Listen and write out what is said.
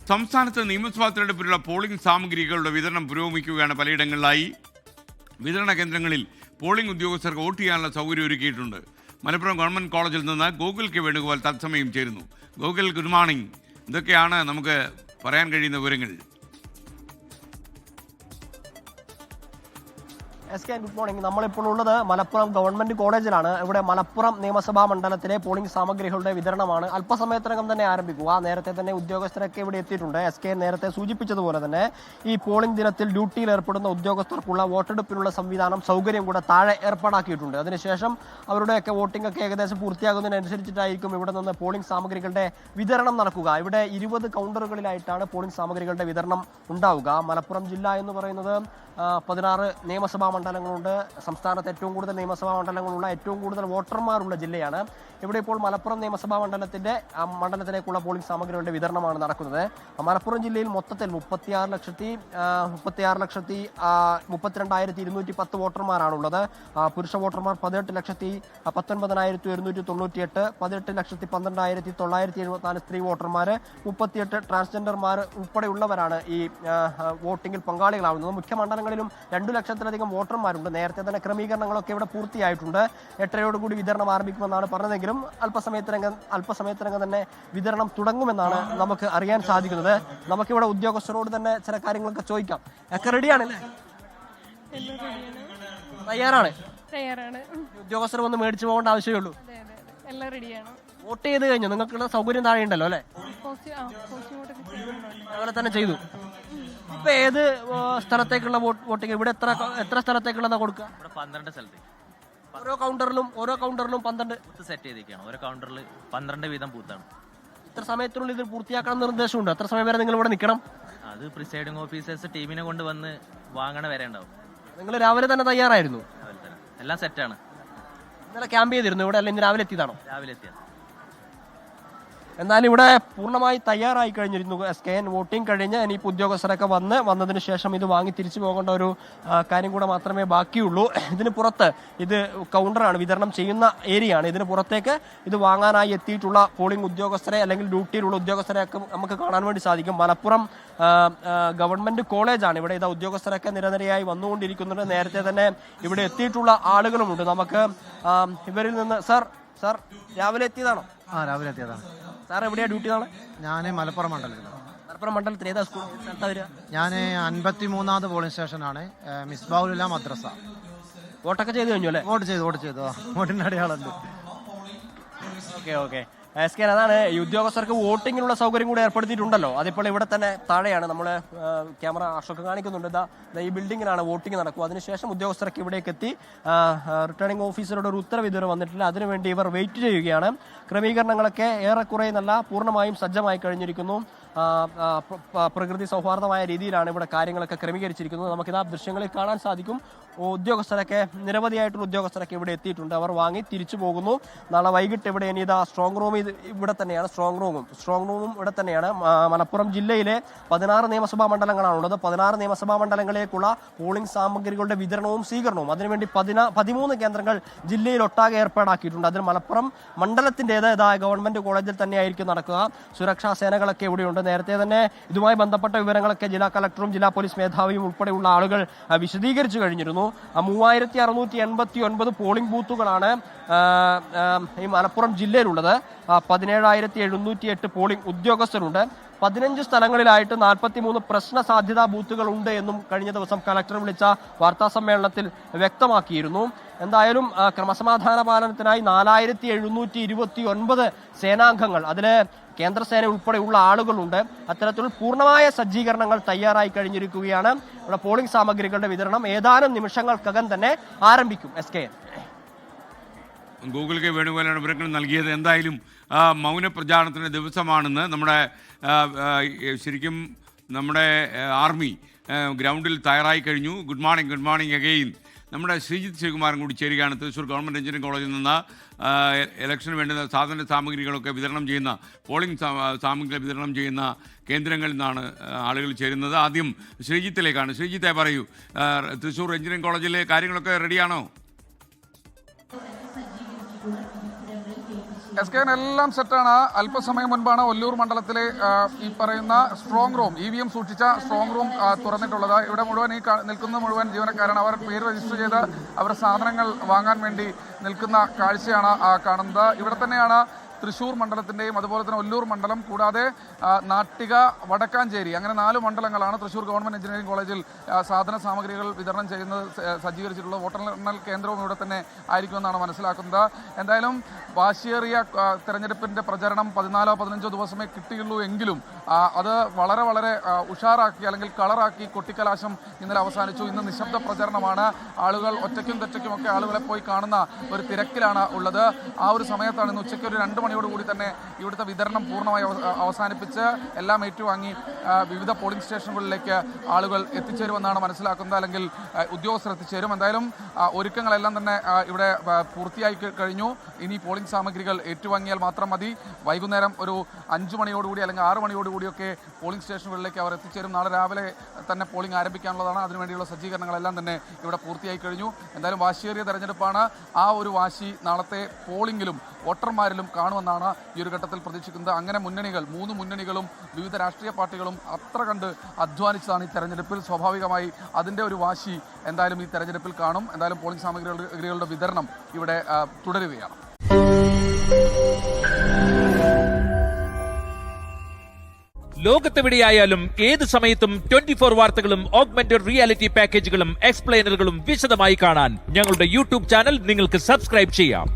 സംസ്ഥാനത്ത് നിയമസഭാ തെരഞ്ഞെടുപ്പിലുള്ള പോളിംഗ് സാമഗ്രികളുടെ വിതരണം പുരോഗമിക്കുകയാണ്. പലയിടങ്ങളിലായി വിതരണ കേന്ദ്രങ്ങളിൽ പോളിംഗ് ഉദ്യോഗസ്ഥർക്ക് വോട്ട് ചെയ്യാനുള്ള സൗകര്യം ഒരുക്കിയിട്ടുണ്ട്. മലപ്പുറം ഗവൺമെൻറ് കോളേജിൽ നിന്ന് ഗോകുൽ കെ വേണുഗോപാൽ തത്സമയം ചേരുന്നു. Gokul, good morning. ഇതൊക്കെയാണ് നമുക്ക് പറയാൻ കഴിയുന്ന വിവരങ്ങൾ. Good morning. നമ്മളിപ്പോൾ ഉള്ളത് മലപ്പുറം ഗവൺമെന്റ് കോളേജിലാണ്. ഇവിടെ മലപ്പുറം നിയമസഭാ മണ്ഡലത്തിലെ പോളിംഗ് സാമഗ്രികളുടെ വിതരണമാണ് അല്പസമയത്തിനകം തന്നെ ആരംഭിക്കുക. നേരത്തെ തന്നെ ഉദ്യോഗസ്ഥരൊക്കെ ഇവിടെ എത്തിയിട്ടുണ്ട്. SK നേരത്തെ സൂചിപ്പിച്ചതുപോലെ തന്നെ ഈ പോളിംഗ് ദിനത്തിൽ ഡ്യൂട്ടിയിൽ ഏർപ്പെടുന്ന ഉദ്യോഗസ്ഥർക്കുള്ള വോട്ടെടുപ്പിനുള്ള സംവിധാനം സൗകര്യം കൂടെ താഴെ ഏർപ്പാടാക്കിയിട്ടുണ്ട്. അതിനുശേഷം അവരുടെയൊക്കെ വോട്ടിംഗ് ഒക്കെ ഏകദേശം പൂർത്തിയാകുന്നതിനനുസരിച്ചിട്ടായിരിക്കും ഇവിടെ നിന്ന് പോളിംഗ് സാമഗ്രികളുടെ വിതരണം നടക്കുക. ഇവിടെ 20 കൗണ്ടറുകളിലായിട്ടാണ് പോളിംഗ് സാമഗ്രികളുടെ വിതരണം ഉണ്ടാവുക. മലപ്പുറം ജില്ല എന്ന് പറയുന്നത് 16 നിയമസഭാ മണ്ഡലങ്ങളുണ്ട്. സംസ്ഥാനത്ത് ഏറ്റവും കൂടുതൽ നിയമസഭാ മണ്ഡലങ്ങളുള്ള ഏറ്റവും കൂടുതൽ വോട്ടർമാരുള്ള ജില്ലയാണ്. ഇവിടെ ഇപ്പോൾ മലപ്പുറം നിയമസഭാ മണ്ഡലത്തിലേക്കുള്ള പോളിംഗ് സാമഗ്രികളുടെ വിതരണമാണ് നടക്കുന്നത്. മലപ്പുറം ജില്ലയിൽ മൊത്തത്തിൽ 36,32,210 വോട്ടർമാരാണുള്ളത്. പുരുഷ വോട്ടർമാർ 18,19,198, 18,12,974 സ്ത്രീ വോട്ടർമാർ, 38 ട്രാൻസ്ജെൻഡർമാർ ഉൾപ്പെടെയുള്ളവരാണ് ഈ വോട്ടിംഗിൽ പങ്കാളികളാവുന്നത്. മുഖ്യ മണ്ഡലങ്ങളിലും 2 ലക്ഷത്തിലധികം വോട്ടർമാരുണ്ട്. നേരത്തെ തന്നെ ക്രമീകരണങ്ങളൊക്കെ ഇവിടെ പൂർത്തിയായിട്ടുണ്ട്. 8:30 വിതരണം ആരംഭിക്കുമെന്നാണ് പറഞ്ഞതെങ്കിലും അല്പസമയത്തിനകം തന്നെ വിതരണം തുടങ്ങുമെന്നാണ് നമുക്ക് അറിയാൻ സാധിക്കുന്നത്. നമുക്കിവിടെ ഉദ്യോഗസ്ഥരോട് തന്നെ ചില കാര്യങ്ങളൊക്കെ ചോദിക്കാം. ഒക്കെ റെഡിയാണല്ലേ? തയ്യാറാണ്. ഉദ്യോഗസ്ഥർ വന്ന് മേടിച്ചു പോകേണ്ട ആവശ്യമേ വോട്ട് ചെയ്ത് കഴിഞ്ഞു. നിങ്ങൾക്കുള്ള സൗകര്യം താഴെ ഉണ്ടല്ലോ അല്ലെ? അതുപോലെ തന്നെ ചെയ്തു. ഇപ്പൊ ഏത് സ്ഥലത്തേക്കുള്ള വോട്ടിംഗ്? ഇവിടെ എത്ര സ്ഥലത്തേക്കുള്ളതാ കൊടുക്കുക? 12 സ്ഥലത്തേക്ക്. ഓരോ കൗണ്ടറിലും 12 സെറ്റ് ചെയ്തിരിക്കുകയാണ്. ഓരോ കൗണ്ടറിൽ 12 വീതം ബൂത്താണ്. ഇത്ര സമയത്തിനുള്ളിൽ ഇത് പൂർത്തിയാക്കണം നിർദ്ദേശമുണ്ട്. എത്ര സമയം വരെ നിങ്ങൾ ഇവിടെ നിൽക്കണം? അത് പ്രിസൈഡിംഗ് ഓഫീസേഴ്സ് ടീമിനെ കൊണ്ട് വന്ന് വാങ്ങണ വരെ ഉണ്ടാവും. നിങ്ങൾ രാവിലെ തന്നെ തയ്യാറായിരുന്നു? രാവിലെ തന്നെ എല്ലാം സെറ്റാണ്. ഇന്നലെ ക്യാമ്പ് ചെയ്തിരുന്നു ഇവിടെ, അല്ലെങ്കിൽ രാവിലെ എത്തിയതാണോ? രാവിലെ എത്തിയത്. എന്നാൽ ഇവിടെ പൂർണ്ണമായി തയ്യാറായി കഴിഞ്ഞിരുന്നു. SK വോട്ടിംഗ് കഴിഞ്ഞ് ഇനിയിപ്പോൾ ഉദ്യോഗസ്ഥരൊക്കെ വന്നതിന് ശേഷം ഇത് വാങ്ങി തിരിച്ചു പോകേണ്ട ഒരു കാര്യം കൂടെ മാത്രമേ ബാക്കിയുള്ളൂ. ഇതിന് പുറത്ത് ഇത് കൗണ്ടറാണ്, വിതരണം ചെയ്യുന്ന ഏരിയയാണ്. ഇതിന് പുറത്തേക്ക് ഇത് വാങ്ങാനായി എത്തിയിട്ടുള്ള പോളിംഗ് ഉദ്യോഗസ്ഥരെ അല്ലെങ്കിൽ ഡ്യൂട്ടിയിലുള്ള ഉദ്യോഗസ്ഥരെയൊക്കെ നമുക്ക് കാണാൻ വേണ്ടി സാധിക്കും. മലപ്പുറം ഗവൺമെന്റ് കോളേജാണ്. ഇവിടെ ഇതാ ഉദ്യോഗസ്ഥരൊക്കെ നിരനിരയായി വന്നുകൊണ്ടിരിക്കുന്നുണ്ട്. നേരത്തെ തന്നെ ഇവിടെ എത്തിയിട്ടുള്ള ആളുകളുമുണ്ട്. നമുക്ക് ഇവരിൽ നിന്ന് സാർ രാവിലെ എത്തിയതാണോ? രാവിലെ എത്തിയതാണ്. സാർ എവിടെയാ ഡ്യൂട്ടി? നാളെ ഞാൻ മലപ്പുറം മണ്ഡലത്തിൽ ഏതാ സ്കൂൾ സ്ഥലത്താ വരിക? ഞാൻ 53ാമത് പോളിംഗ് സ്റ്റേഷനാണ്. മിസ്ബാഉൽ മദ്രസ. വോട്ടൊക്കെ ചെയ്ത് കഴിഞ്ഞു അല്ലേ? വോട്ട് ചെയ്തു. വോട്ടിന്റെ അടയാളുണ്ട്. ഓക്കെ. SK അതാണ് ഈ ഉദ്യോഗസ്ഥർക്ക് വോട്ടിങ്ങിനുള്ള സൗകര്യം കൂടെ ഏർപ്പെടുത്തിയിട്ടുണ്ടല്ലോ. അതിപ്പോൾ ഇവിടെ തന്നെ താഴെയാണ്. നമ്മൾ ക്യാമറ അശോക് കാണിക്കുന്നുണ്ട്. ഈ ബിൽഡിങ്ങിലാണ് വോട്ടിംഗ് നടക്കുക. അതിനുശേഷം ഉദ്യോഗസ്ഥർക്ക് ഇവിടേക്ക് എത്തി റിട്ടേണിംഗ് ഓഫീസറുടെ ഒരു ഉത്തരവ് ഇതുവരെ വന്നിട്ടില്ല. അതിനുവേണ്ടി ഇവർ വെയിറ്റ് ചെയ്യുകയാണ്. ക്രമീകരണങ്ങളൊക്കെ ഏറെക്കുറെ നല്ല പൂർണ്ണമായും സജ്ജമായി കഴിഞ്ഞിരിക്കുന്നു. പ്രകൃതി സൗഹാർദ്ദമായ രീതിയിലാണ് ഇവിടെ കാര്യങ്ങളൊക്കെ ക്രമീകരിച്ചിരിക്കുന്നത്. നമുക്കിതാ ദൃശ്യങ്ങളിൽ കാണാൻ സാധിക്കും. നിരവധിയായിട്ടുള്ള ഉദ്യോഗസ്ഥരൊക്കെ ഇവിടെ എത്തിയിട്ടുണ്ട്. അവർ വാങ്ങി തിരിച്ചു പോകുന്നു. നാളെ വൈകിട്ട് ഇവിടെ ഇനി ഇതാ സ്ട്രോങ് റൂം ഇവിടെ തന്നെയാണ്. സ്ട്രോങ് റൂമും ഇവിടെ തന്നെയാണ്. മലപ്പുറം ജില്ലയിലെ 16 നിയമസഭാ മണ്ഡലങ്ങളാണുള്ളത്. 16 നിയമസഭാ മണ്ഡലങ്ങളിലേക്കുള്ള പോളിംഗ് സാമഗ്രികളുടെ വിതരണവും സ്വീകരണവും അതിനുവേണ്ടി 13 കേന്ദ്രങ്ങൾ ജില്ലയിലൊട്ടാകെ ഏർപ്പാടാക്കിയിട്ടുണ്ട്. അതിൽ മലപ്പുറം മണ്ഡലത്തിൻ്റെതായ ഗവൺമെന്റ് കോളേജിൽ തന്നെയായിരിക്കും നടക്കുക. സുരക്ഷാ സേനകളൊക്കെ ഇവിടെയുണ്ട്. നേരത്തെ തന്നെ ഇതുമായി ബന്ധപ്പെട്ട വിവരങ്ങളൊക്കെ ജില്ലാ കളക്ടറും ജില്ലാ പോലീസ് മേധാവിയും ഉൾപ്പെടെയുള്ള ആളുകൾ വിശദീകരിച്ചു കഴിഞ്ഞിരുന്നു. 3689 പോളിംഗ് ബൂത്തുകളാണ് ഈ മലപ്പുറം ജില്ലയിലുള്ളത്. 17,708 പോളിംഗ് ഉദ്യോഗസ്ഥരുണ്ട്. 15 സ്ഥലങ്ങളിലായിട്ട് 43 പ്രശ്ന സാധ്യതാ ബൂത്തുകൾ ഉണ്ട് എന്നും കഴിഞ്ഞ ദിവസം കളക്ടർ വിളിച്ച വാർത്താ സമ്മേളനത്തിൽ വ്യക്തമാക്കിയിരുന്നു. എന്തായാലും ക്രമസമാധാന പാലനത്തിനായി 4729 സേനാംഗങ്ങൾ, അതിലെ കേന്ദ്രസേന ഉൾപ്പെടെയുള്ള ആളുകളുണ്ട്. അത്തരത്തിലുള്ള പൂർണ്ണമായ സജ്ജീകരണങ്ങൾ തയ്യാറായി കഴിഞ്ഞിരിക്കുകയാണ്. ഇവിടെ പോളിംഗ് സാമഗ്രികളുടെ വിതരണം ഏതാനും നിമിഷങ്ങൾക്കകം തന്നെ ആരംഭിക്കും. SK ഗൂഗിൾ കെ വേണുഗോപാലാണ് വിവരങ്ങൾ നൽകിയത്. എന്തായാലും മൗനപ്രചാരണത്തിൻ്റെ ദിവസമാണെന്ന് ശരിക്കും നമ്മുടെ ആർമി ഗ്രൗണ്ടിൽ തയ്യാറായി കഴിഞ്ഞു. Good morning again. നമ്മുടെ ശ്രീജിത്ത് ശ്രീകുമാരൻ കൂടി ചേരുകയാണ്. തൃശ്ശൂർ ഗവൺമെൻറ് എഞ്ചിനീയറിംഗ് കോളേജിൽ നിന്ന് ഇലക്ഷന് വേണ്ടുന്ന സാധന സാമഗ്രികളൊക്കെ വിതരണം ചെയ്യുന്ന പോളിംഗ് സാമഗ്രികൾ വിതരണം ചെയ്യുന്ന കേന്ദ്രങ്ങളിൽ നിന്നാണ് ആളുകൾ ചേരുന്നത്. ആദ്യം ശ്രീജിത്തിലേക്കാണ്. ശ്രീജിത്തെ പറയൂ, തൃശ്ശൂർ എഞ്ചിനീയറിംഗ് കോളേജിലെ കാര്യങ്ങളൊക്കെ റെഡിയാണോ? SKN എല്ലാം സെറ്റാണ്. അല്പസമയം മുൻപാണ് ഒല്ലൂർ മണ്ഡലത്തിലെ ഈ പറയുന്ന സ്ട്രോങ് റൂം EVM സൂക്ഷിച്ച സ്ട്രോങ് റൂം തുറന്നിട്ടുള്ളത്. ഇവിടെ മുഴുവൻ ഈ നിൽക്കുന്ന മുഴുവൻ ജീവനക്കാരാണ്. അവർ പേര് രജിസ്റ്റർ ചെയ്ത് അവരുടെ സാധനങ്ങൾ വാങ്ങാൻ വേണ്ടി നിൽക്കുന്ന കാഴ്ചയാണ് കാണുന്നത്. ഇവിടെ തന്നെയാണ് തൃശ്ശൂർ മണ്ഡലത്തിൻ്റെയും അതുപോലെ തന്നെ ഒല്ലൂർ മണ്ഡലം കൂടാതെ നാട്ടിക, വടക്കാഞ്ചേരി അങ്ങനെ 4 മണ്ഡലങ്ങളാണ് തൃശ്ശൂർ ഗവൺമെൻറ് എഞ്ചിനീയറിംഗ് കോളേജിൽ സാധന സാമഗ്രികൾ വിതരണം ചെയ്യുന്നത് സജ്ജീകരിച്ചിട്ടുള്ളത്. വോട്ടെണ്ണൽ കേന്ദ്രവും ഇവിടെ തന്നെ ആയിരിക്കുമെന്നാണ് മനസ്സിലാക്കുന്നത്. എന്തായാലും വാശിയേറിയ തെരഞ്ഞെടുപ്പിൻ്റെ പ്രചരണം 14-15 ദിവസമേ കിട്ടിയുള്ളൂ എങ്കിലും അത് വളരെ വളരെ ഉഷാറാക്കി അല്ലെങ്കിൽ കളറാക്കി കൊട്ടിക്കലാശം ഇന്നലെ അവസാനിച്ചു. ഇന്ന് നിശബ്ദ പ്രചരണമാണ്. ആളുകൾ ഒറ്റയ്ക്കും തെറ്റയ്ക്കുമൊക്കെ ആളുകളെ പോയി കാണുന്ന ഒരു തിരക്കിലാണ് ഉള്ളത്. ആ ഒരു സമയത്താണ് ഇന്ന് ഉച്ചയ്ക്ക് ഒരു 2 മണിയോടുകൂടി തന്നെ ഇവിടുത്തെ വിതരണം പൂർണ്ണമായി അവസാനിപ്പിച്ച് എല്ലാം ഏറ്റുവാങ്ങി വിവിധ പോളിംഗ് സ്റ്റേഷനുകളിലേക്ക് ആളുകൾ എത്തിച്ചേരുമെന്നാണ് മനസ്സിലാക്കുന്നത്, അല്ലെങ്കിൽ ഉദ്യോഗസ്ഥർ എത്തിച്ചേരും. എന്തായാലും ഒരുക്കങ്ങളെല്ലാം തന്നെ ഇവിടെ പൂർത്തിയായി കഴിഞ്ഞു. ഇനി പോളിംഗ് സാമഗ്രികൾ ഏറ്റുവാങ്ങിയാൽ മാത്രം മതി. വൈകുന്നേരം ഒരു 5 മണിയോടുകൂടി അല്ലെങ്കിൽ 6 മണിയോടുകൂടിയൊക്കെ പോളിംഗ് സ്റ്റേഷനുകളിലേക്ക് അവർ എത്തിച്ചേരും. നാളെ രാവിലെ തന്നെ പോളിംഗ് ആരംഭിക്കാനുള്ളതാണ്. അതിനുവേണ്ടിയുള്ള സജ്ജീകരണങ്ങളെല്ലാം തന്നെ ഇവിടെ പൂർത്തിയായി കഴിഞ്ഞു. എന്തായാലും വാശിയേറിയ തെരഞ്ഞെടുപ്പാണ്. ആ ഒരു വാശി നാളത്തെ പോളിംഗിലും വോട്ടർമാരിലും കാണുമെന്നാണ് ഈ ഒരു ഘട്ടത്തിൽ പ്രതീക്ഷിക്കുന്നത്. അങ്ങനെ മുന്നണികൾ 3 മുന്നണികളും വിവിധ രാഷ്ട്രീയ പാർട്ടികളും അത്ര കണ്ട് അധ്വാനിച്ചതാണ് ഈ തെരഞ്ഞെടുപ്പിൽ. സ്വാഭാവികമായി അതിൻ്റെ ഒരു വാശി എന്തായാലും ഈ തെരഞ്ഞെടുപ്പിൽ കാണും. എന്തായാലും പോളിംഗ് സാമഗ്രികളുടെ വിതരണം ഇവിടെ തുടരുകയാണ്. ലോകത്തെവിടെയായാലും ഏത് സമയത്തും 24 വാർത്തകളും ഓഗ്മെന്റഡ് റിയാലിറ്റി പാക്കേജുകളും എക്സ്പ്ലെയിനറുകളും വിശദമായി കാണാൻ ഞങ്ങളുടെ യൂട്യൂബ് ചാനൽ നിങ്ങൾക്ക് സബ്സ്ക്രൈബ് ചെയ്യാം.